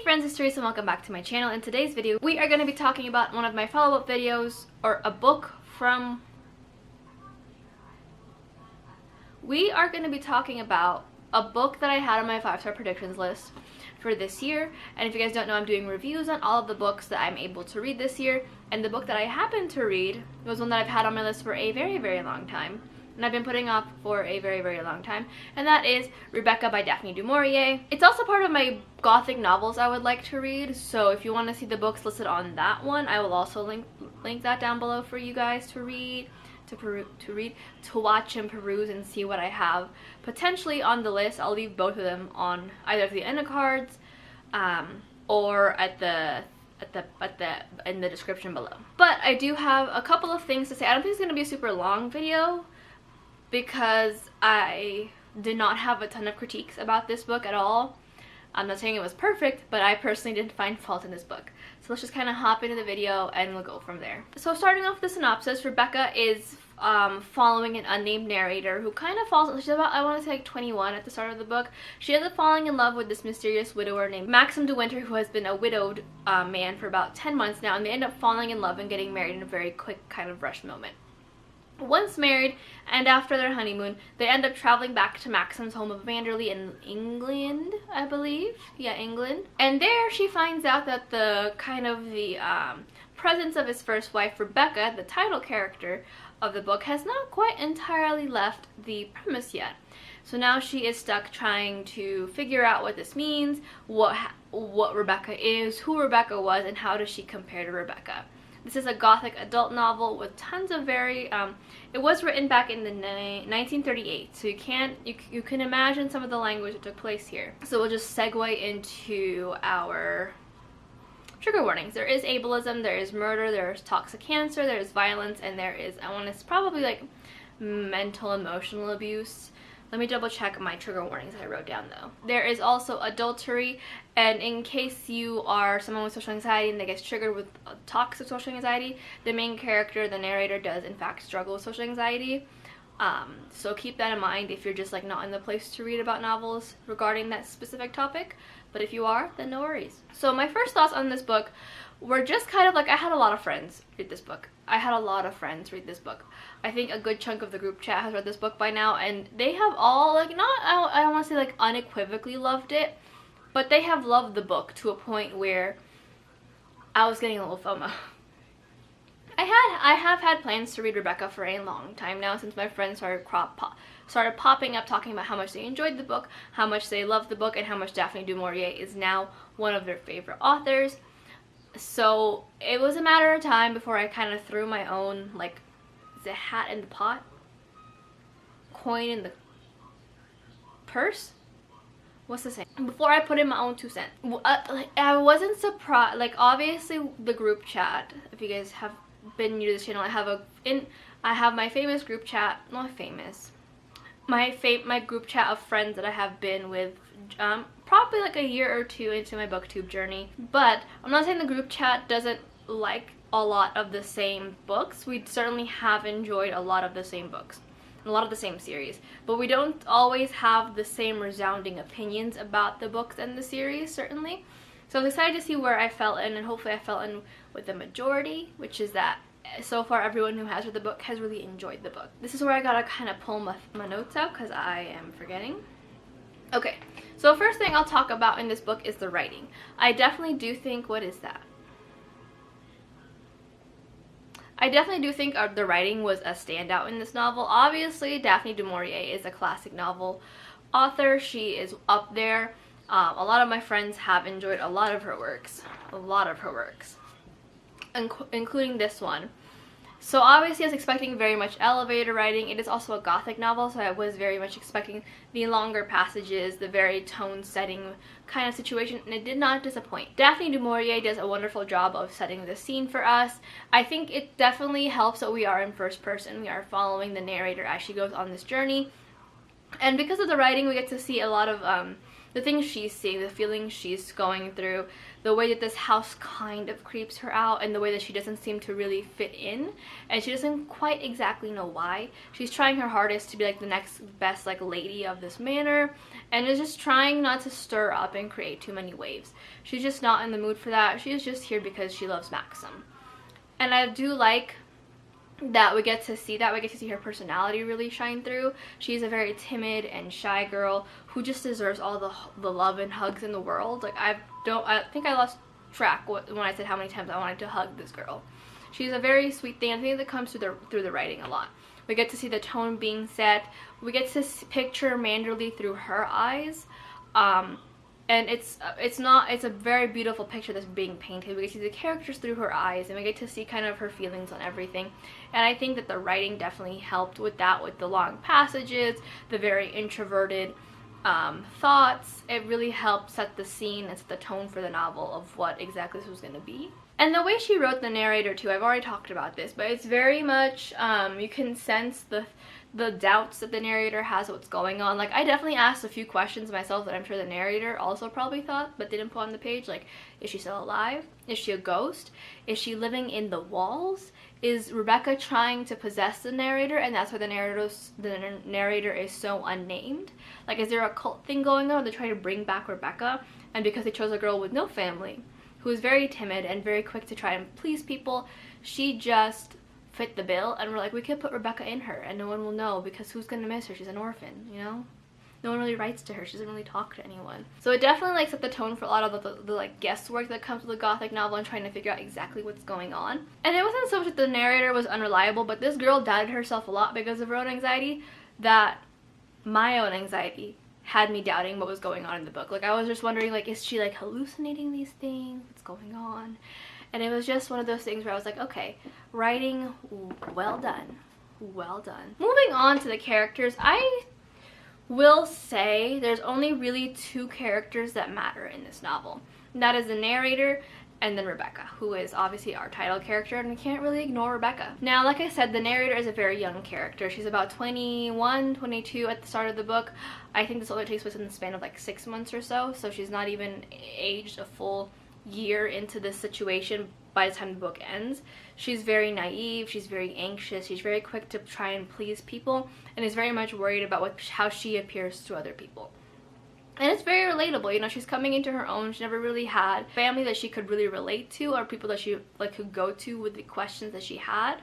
friends, it's Teresa and welcome back to my channel. In today's video, we are going to be talking about one of my follow-up videos, or a book from... We are going to be talking about a book that I had on my 5-star predictions list for this year. And if you guys don't know, I'm doing reviews on all of the books that I'm able to read this year. And the book that I happened to read was one that I've had on my list for a very, very long time. And I've been putting off for a very, very long time. And that is Rebecca by Daphne du Maurier. It's also part of my gothic novels I would like to read. So if you want to see the books listed on that one, I will also link that down below for you guys to read. To watch and peruse and see what I have potentially on the list. I'll leave both of them on either of the end of cards or in the description below. But I do have a couple of things to say. I don't think it's going to be a super long video because I did not have a ton of critiques about this book at all. I'm not saying it was perfect, but I personally didn't find fault in this book. So let's just kind of hop into the video and we'll go from there. So starting off the synopsis, Rebecca is following an unnamed narrator who kind of falls, she's about, I want to say like 21 at the start of the book. She ends up falling in love with this mysterious widower named Maxim de Winter, who has been a widowed man for about 10 months now, and they end up falling in love and getting married in a very quick kind of rushed moment. Once married, and after their honeymoon, they end up traveling back to Maxim's home of Vanderley in England, I believe. Yeah, England. And there she finds out that the presence of his first wife, Rebecca, the title character of the book, has not quite entirely left the premise yet. So now she is stuck trying to figure out what this means, what Rebecca is, who Rebecca was, and how does she compare to Rebecca. This is a gothic adult novel with tons of very, it was written back in the 1938, so you can imagine some of the language that took place here. So we'll just segue into our trigger warnings. There is ableism, there is murder, there's toxic cancer, there's violence, and there is, it's probably like mental emotional abuse. Let me double check my trigger warnings that I wrote down though. There is also adultery, and in case you are someone with social anxiety and that gets triggered with toxic social anxiety, the main character, the narrator, does in fact struggle with social anxiety. So keep that in mind if you're just like not in the place to read about novels regarding that specific topic. But if you are, then no worries. So my first thoughts on this book were just kind of like, I had a lot of friends read this book. I think a good chunk of the group chat has read this book by now, and they have all, like, I don't want to say like unequivocally loved it, but they have loved the book to a point where I was getting a little FOMO. I have had plans to read Rebecca for a long time now, since my friends started popping up talking about how much they enjoyed the book, how much they loved the book, and how much Daphne du Maurier is now one of their favorite authors. So it was a matter of time before I kind of threw my own, like, is it hat in the pot? Coin in the purse? What's the saying? Before I put in my own 2 cents. I wasn't surprised. Like, obviously the group chat, if you guys have been new to this channel, I have my famous group chat, not famous, my group chat of friends that I have been with probably like a year or two into my booktube journey. But I'm not saying the group chat doesn't like a lot of the same books. We certainly have enjoyed a lot of the same books, a lot of the same series, but we don't always have the same resounding opinions about the books and the series, certainly. So I was excited to see where I fell in, and hopefully I fell in with the majority, which is that so far everyone who has read the book has really enjoyed the book. This is where I gotta kind of pull my notes out because I am forgetting. Okay, so first thing I'll talk about in this book is the writing. I definitely do think, what is that? I definitely do think the writing was a standout in this novel. Obviously, Daphne du Maurier is a classic novel author. She is up there. A lot of my friends have enjoyed a lot of her works, including this one. So obviously I was expecting very much elevator writing. It is also a gothic novel, so I was very much expecting the longer passages, the very tone-setting kind of situation, and it did not disappoint. Daphne du Maurier does a wonderful job of setting the scene for us. I think it definitely helps that we are in first person. We are following the narrator as she goes on this journey. And because of the writing, we get to see a lot of the things she's seeing, the feelings she's going through, the way that this house kind of creeps her out, and the way that she doesn't seem to really fit in, and she doesn't quite exactly know why. She's trying her hardest to be like the next best like lady of this manor, and is just trying not to stir up and create too many waves. She's just not in the mood for that. She is just here because she loves Maxim. And I do like that we get to see that. We get to see her personality really shine through. She's a very timid and shy girl who just deserves all the love and hugs in the world. Like, I think I lost track when I said how many times I wanted to hug this girl. She's a very sweet thing. I think that comes through the writing a lot. We get to see the tone being set. We get to picture Manderley through her eyes. And it's a very beautiful picture that's being painted. We get to see the characters through her eyes, and we get to see kind of her feelings on everything. And I think that the writing definitely helped with that, with the long passages, the very introverted thoughts. It really helped set the scene and set the tone for the novel of what exactly this was going to be. And the way she wrote the narrator too, I've already talked about this, but it's very much, you can sense the doubts that the narrator has of what's going on. Like, I definitely asked a few questions myself that I'm sure the narrator also probably thought but didn't put on the page. Like, is she still alive? Is she a ghost? Is she living in the walls? Is Rebecca trying to possess the narrator, and that's why the narrator is so unnamed? Like, is there a cult thing going on? They're trying to bring back Rebecca, and because they chose a girl with no family, who is very timid and very quick to try and please people, she just fit the bill, and we're like, we could put Rebecca in her and no one will know, because who's gonna miss her? She's an orphan, you know? No one really writes to her. She doesn't really talk to anyone. So it definitely like set the tone for a lot of the like guesswork that comes with a gothic novel and trying to figure out exactly what's going on. And it wasn't so much that the narrator was unreliable, but this girl doubted herself a lot because of her own anxiety, that my own anxiety had me doubting what was going on in the book. Like, I was just wondering, like, is she like hallucinating these things? What's going on? And it was just one of those things where I was like, okay, writing, well done. Well done. Moving on to the characters, I will say there's only really two characters that matter in this novel. And that is the narrator and then Rebecca, who is obviously our title character, and we can't really ignore Rebecca. Now, like I said, the narrator is a very young character. She's about 21, 22 at the start of the book. I think this only takes place in the span of like 6 months or so, so she's not even aged a full year into this situation by the time the book ends. She's very naive, she's very anxious, she's very quick to try and please people, and is very much worried about how she appears to other people. And it's very relatable, you know, she's coming into her own. She never really had family that she could really relate to, or people that she like could go to with the questions that she had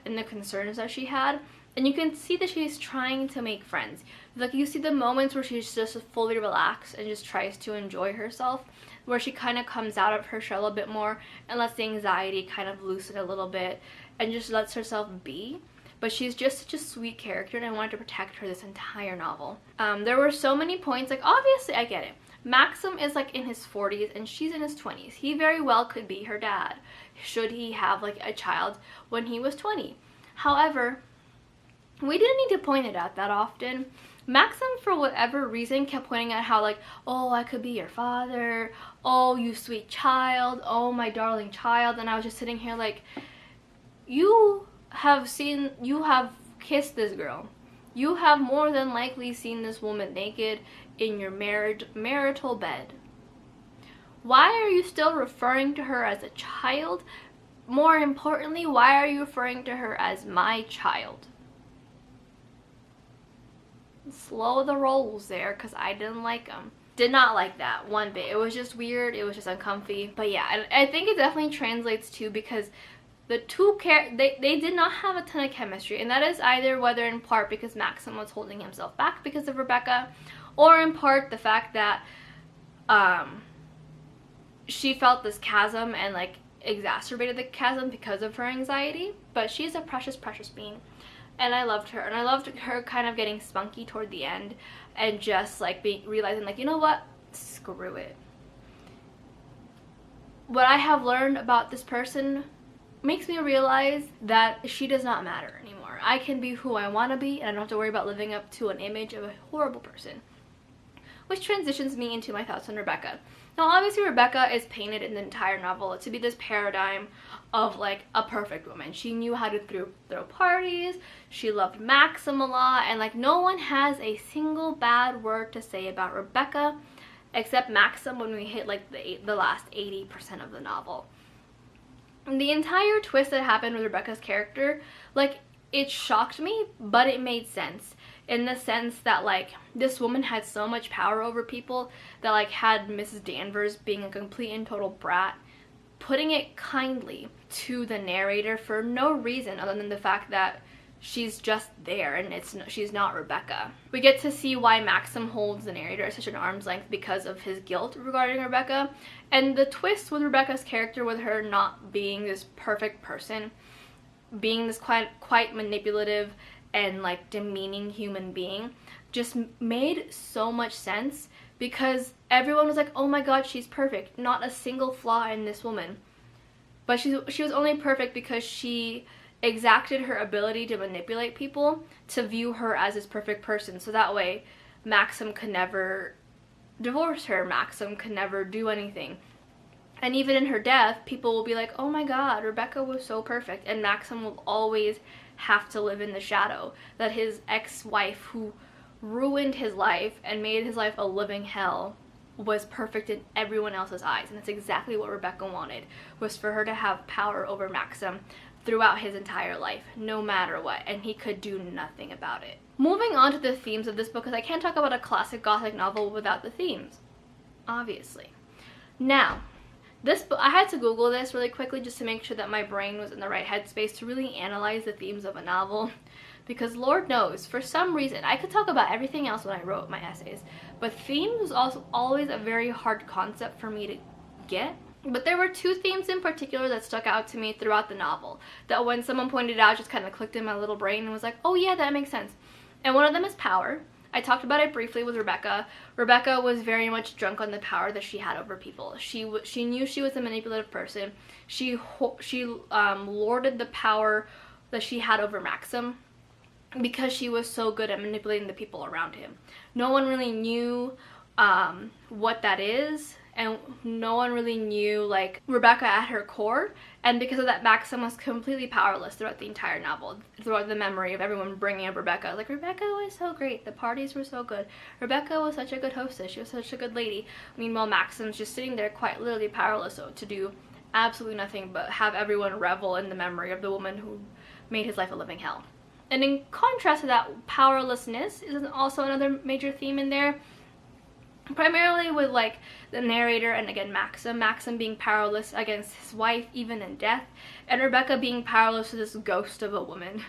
and the concerns that she had. And you can see that she's trying to make friends. Like, you see the moments where she's just fully relaxed and just tries to enjoy herself, where she kind of comes out of her shell a bit more and lets the anxiety kind of loosen a little bit and just lets herself be. But she's just such a sweet character, and I wanted to protect her this entire novel. There were so many points, like, obviously I get it. Maxim is like in his 40s and she's in his 20s. He very well could be her dad, should he have like a child when he was 20. However, we didn't need to point it out that often. Maxim, for whatever reason, kept pointing out how, like, oh, I could be your father, oh, you sweet child, oh, my darling child. And I was just sitting here like, you have kissed this girl. You have more than likely seen this woman naked in your marital bed. Why are you still referring to her as a child? More importantly, why are you referring to her as my child? Slow the rolls there, because I didn't like them. Did not like that one bit. It was just weird. It was just uncomfy. But yeah, I think it definitely translates too, because the two they did not have a ton of chemistry, and that is either whether in part because Maxim was holding himself back because of Rebecca, or in part the fact that she felt this chasm and like exacerbated the chasm because of her anxiety. But she's a precious being, and I loved her, and I loved her kind of getting spunky toward the end and just like realizing, like, you know what, screw it. What I have learned about this person makes me realize that she does not matter anymore. I can be who I want to be, and I don't have to worry about living up to an image of a horrible person. Which transitions me into my thoughts on Rebecca. Now, obviously, Rebecca is painted in the entire novel to be this paradigm of like a perfect woman. She knew how to throw parties, she loved Maxim a lot, and like no one has a single bad word to say about Rebecca except Maxim when we hit like the last 80% of the novel. The entire twist that happened with Rebecca's character, like, it shocked me, but it made sense. in the sense that, like, this woman had so much power over people that, like, had Mrs. Danvers being a complete and total brat, putting it kindly to the narrator for no reason other than the fact that she's just there and she's not Rebecca. We get to see why Maxim holds the narrator at such an arm's length because of his guilt regarding Rebecca, and the twist with Rebecca's character, with her not being this perfect person, being this quite manipulative and, like, demeaning human being, just made so much sense, because everyone was like, oh my god, she's perfect, not a single flaw in this woman. But she was only perfect because she exacted her ability to manipulate people to view her as this perfect person, so that way Maxim could never divorce her, Maxim could never do anything. And even in her death, people will be like, oh my god, Rebecca was so perfect, and Maxim will always have to live in the shadow that his ex-wife, who ruined his life and made his life a living hell, was perfect in everyone else's eyes. And that's exactly what Rebecca wanted, was for her to have power over Maxim throughout his entire life, no matter what, and he could do nothing about it. Moving on to the themes of this book, because I can't talk about a classic gothic novel without the themes, obviously. Now, this book, I had to Google this really quickly just to make sure that my brain was in the right headspace to really analyze the themes of a novel, because Lord knows, for some reason, I could talk about everything else when I wrote my essays, but themes was also always a very hard concept for me to get. But there were two themes in particular that stuck out to me throughout the novel, that when someone pointed out, just kind of clicked in my little brain and was like, oh yeah, that makes sense. And one of them is power. I talked about it briefly with Rebecca. Rebecca was very much drunk on the power that she had over people. She knew she was a manipulative person. She lorded the power that she had over Maxim because she was so good at manipulating the people around him. No one really knew what that is, and no one really knew, like, Rebecca at her core, and because of that, Maxim was completely powerless throughout the entire novel, throughout the memory of everyone bringing up Rebecca. Like, Rebecca was so great, the parties were so good, Rebecca was such a good hostess, she was such a good lady. Meanwhile, Maxim's just sitting there quite literally powerless, so to do absolutely nothing but have everyone revel in the memory of the woman who made his life a living hell. And in contrast to that, powerlessness is also another major theme in there, primarily with, like, the narrator and, again, Maxim being powerless against his wife even in death, and Rebecca being powerless to this ghost of a woman.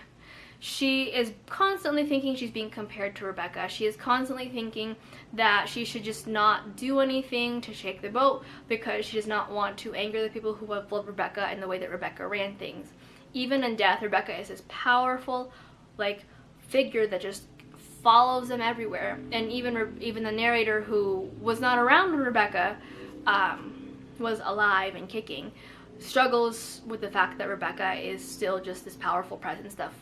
She is constantly thinking she's being compared to Rebecca. She is constantly thinking that she should just not do anything to shake the boat because she does not want to anger the people who have loved Rebecca in the way that Rebecca ran things. Even in death, Rebecca is this powerful, like, figure that just follows them everywhere. And even the narrator, who was not around when Rebecca was alive and kicking, struggles with the fact that Rebecca is still just this powerful presence that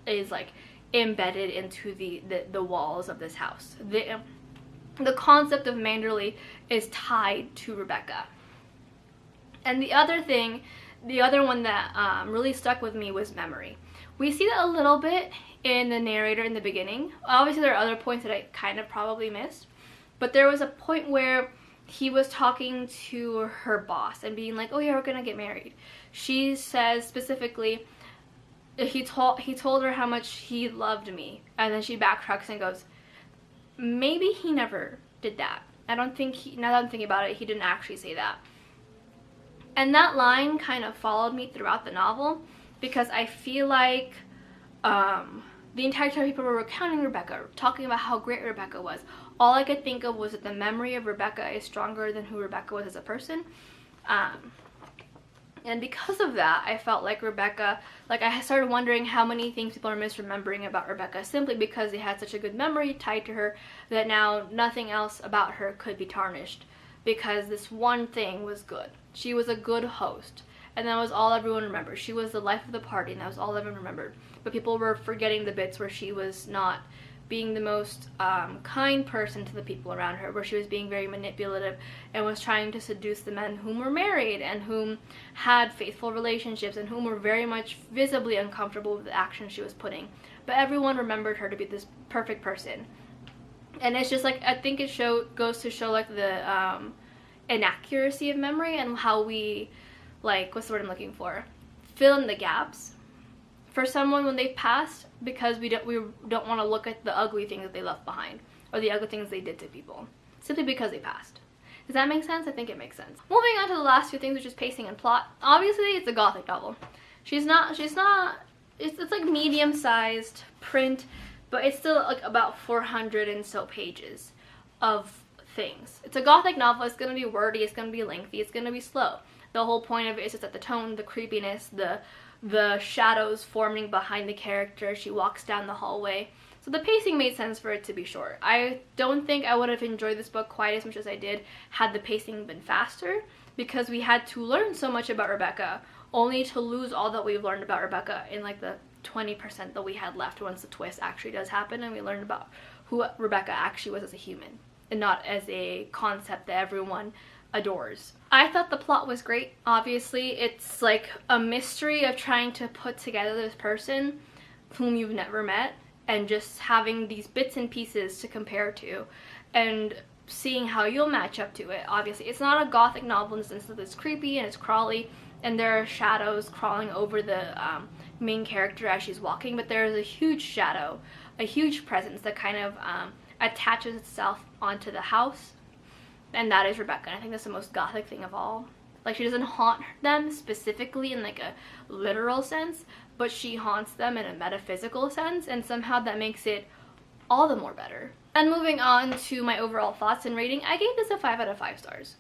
is, like, embedded into the walls of this house. The concept of Manderley is tied to Rebecca. And the other one that really stuck with me was memory. We see that a little bit in the narrator in the beginning. Obviously, there are other points that I kind of probably missed, but there was a point where he was talking to her boss and being like, oh yeah, we're gonna get married. She says specifically, he told her how much he loved me, and then she backtracks and goes, maybe he never did that. Now that I'm thinking about it, he didn't actually say that. And that line kind of followed me throughout the novel, because I feel like the entire time people were recounting Rebecca, talking about how great Rebecca was, all I could think of was that the memory of Rebecca is stronger than who Rebecca was as a person. And because of that, I felt like Rebecca, like, I started wondering how many things people are misremembering about Rebecca simply because they had such a good memory tied to her that now nothing else about her could be tarnished because this one thing was good. She was a good host, and that was all everyone remembered. She was the life of the party, and that was all everyone remembered. But people were forgetting the bits where she was not being the most kind person to the people around her, where she was being very manipulative and was trying to seduce the men whom were married and whom had faithful relationships and whom were very much visibly uncomfortable with the actions she was putting. But everyone remembered her to be this perfect person. And it's just like, I think it goes to show, like, the inaccuracy of memory and how we, like, what's the word I'm looking for? Fill in the gaps for someone when they've passed, because we don't want to look at the ugly things that they left behind or the ugly things they did to people simply because they passed. Does that make sense? I think it makes sense. Moving on to the last two things, which is pacing and plot. Obviously, it's a gothic novel. It's like medium-sized print, but it's still like about 400 and so pages of things. It's a gothic novel. It's going to be wordy, it's going to be lengthy, it's going to be slow. The whole point of it is just that the tone, the creepiness, the shadows forming behind the character. She walks down the hallway. So the pacing made sense for it to be short. I don't think I would have enjoyed this book quite as much as I did had the pacing been faster, because we had to learn so much about Rebecca only to lose all that we've learned about Rebecca in like the 20% that we had left once the twist actually does happen and we learn about who Rebecca actually was as a human and not as a concept that everyone adores. I thought the plot was great. Obviously, it's like a mystery of trying to put together this person whom you've never met and just having these bits and pieces to compare to and seeing how you'll match up to it. Obviously, it's not a gothic novel in the sense that it's creepy and it's crawly and there are shadows crawling over the main character as she's walking, but there is a huge shadow, a huge presence that kind of attaches itself onto the house, and that is Rebecca. And I think that's the most gothic thing of all. Like, she doesn't haunt them specifically in like a literal sense, but she haunts them in a metaphysical sense, and somehow that makes it all the more better. And moving on to my overall thoughts and rating, I gave this a 5 out of 5 stars.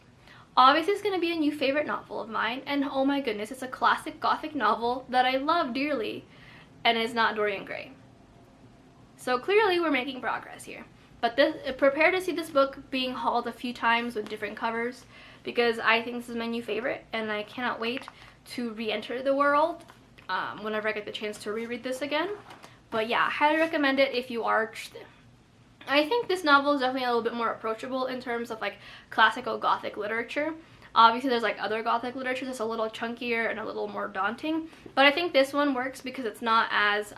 Obviously, it's going to be a new favorite novel of mine, and oh my goodness, it's a classic gothic novel that I love dearly, and it's not Dorian Gray. So clearly we're making progress here. But prepare to see this book being hauled a few times with different covers, because I think this is my new favorite, and I cannot wait to re-enter the world whenever I get the chance to reread this again. But yeah, I highly recommend it if you are interested. I think this novel is definitely a little bit more approachable in terms of like classical gothic literature. Obviously there's like other gothic literature that's a little chunkier and a little more daunting, but I think this one works because it's not as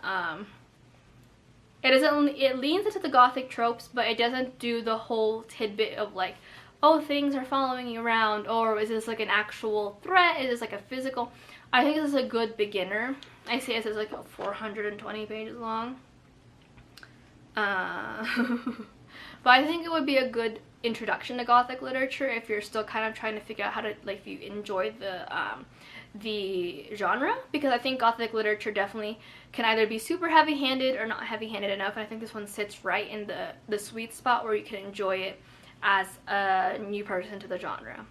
it leans into the gothic tropes, but it doesn't do the whole tidbit of like, oh, things are following you around, or is this like an actual threat, is this like a physical. I think this is a good beginner. I say this is like 420 pages long. But I think it would be a good introduction to gothic literature if you're still kind of trying to figure out how to, like, if you enjoy the genre, because I think gothic literature definitely can either be super heavy-handed or not heavy-handed enough, and I think this one sits right in the sweet spot where you can enjoy it as a new person to the genre.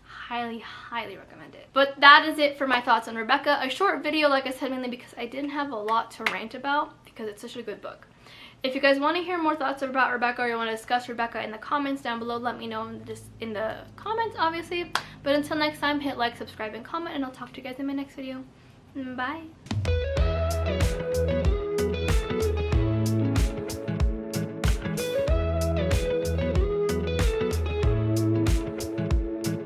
Highly, highly recommend it. But that is it for my thoughts on Rebecca. A short video, like I said, mainly because I didn't have a lot to rant about because it's such a good book. If you guys want to hear more thoughts about Rebecca or you want to discuss Rebecca in the comments down below, let me know in the comments, obviously. But until next time, hit like, subscribe, and comment, and I'll talk to you guys in my next video. Bye!